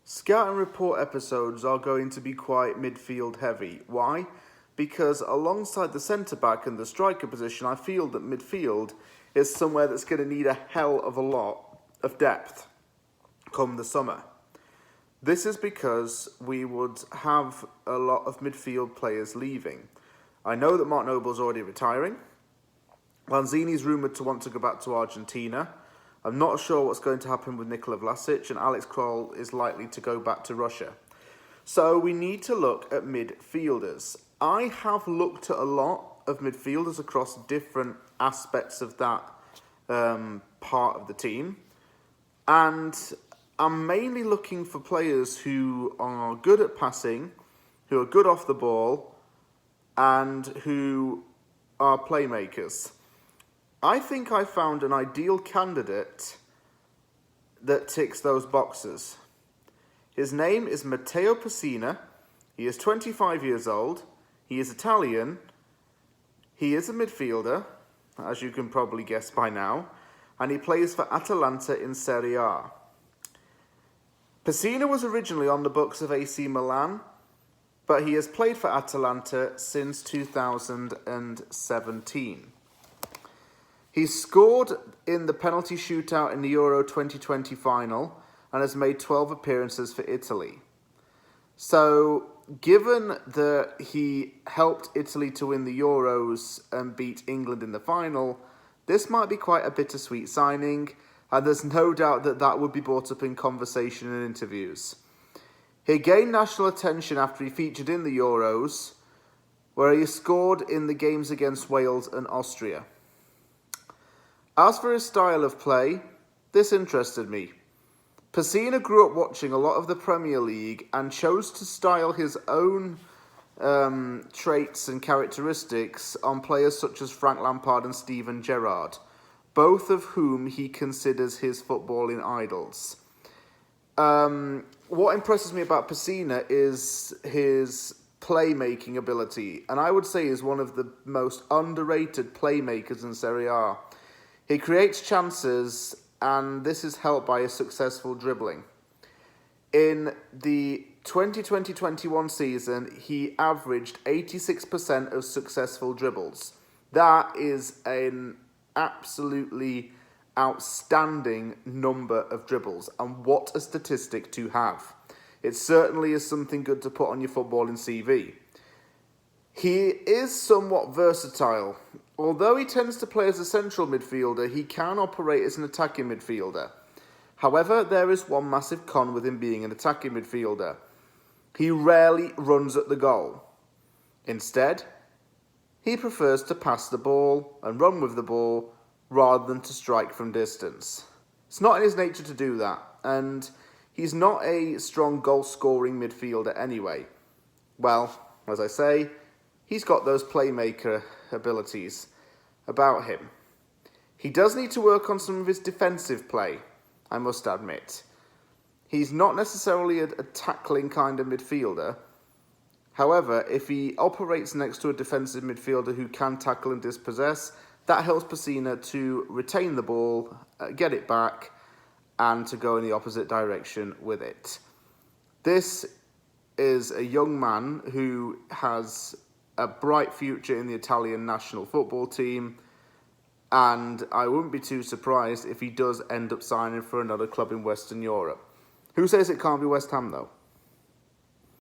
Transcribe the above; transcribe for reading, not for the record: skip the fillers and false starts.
Scout and report episodes are going to be quite midfield heavy. Why? Because alongside the centre-back and the striker position, I feel that midfield is somewhere that's going to need a hell of a lot of depth come the summer. This is because we would have a lot of midfield players leaving. I know that Mark Noble's already retiring. Lanzini's rumoured to want to go back to Argentina. I'm not sure what's going to happen with Nikola Vlasic, and Alex Kroll is likely to go back to Russia. So we need to look at midfielders. I have looked at a lot of midfielders across different aspects of that part of the team, and I'm mainly looking for players who are good at passing, who are good off the ball, and who are playmakers. I think I found an ideal candidate that ticks those boxes. His name is Matteo Pessina. He is 25 years old. He is Italian. He is a midfielder, as you can probably guess by now, and he plays for Atalanta in Serie A. Pessina was originally on the books of AC Milan, but he has played for Atalanta since 2017. He scored in the penalty shootout in the Euro 2020 final and has made 12 appearances for Italy. So, given that he helped Italy to win the Euros and beat England in the final, this might be quite a bittersweet signing, and there's no doubt that that would be brought up in conversation and interviews. He gained national attention after he featured in the Euros, where he scored in the games against Wales and Austria. As for his style of play, this interested me. Pessina grew up watching a lot of the Premier League and chose to style his own traits and characteristics on players such as Frank Lampard and Steven Gerrard, both of whom he considers his footballing idols. What impresses me about Pessina is his playmaking ability, and I would say is one of the most underrated playmakers in Serie A. He creates chances, and this is helped by his successful dribbling. In the 2020-21 season, he averaged 86% of successful dribbles. That is an absolutely outstanding number of dribbles, and what a statistic to have. It certainly is something good to put on your footballing CV. He is somewhat versatile. Although he tends to play as a central midfielder, he can operate as an attacking midfielder. However, there is one massive con with him being an attacking midfielder. He rarely runs at the goal. Instead, he prefers to pass the ball and run with the ball rather than to strike from distance. It's not in his nature to do that, and he's not a strong goal-scoring midfielder anyway. Well, as I say, he's got those playmaker abilities about him. He does need to work on some of his defensive play, I must admit. He's not necessarily a tackling kind of midfielder. However, if he operates next to a defensive midfielder who can tackle and dispossess, that helps Pessina to retain the ball, get it back, and to go in the opposite direction with it. This is a young man who has a bright future in the Italian national football team, and I wouldn't be too surprised if he does end up signing for another club in Western Europe. Who says it can't be West Ham, though?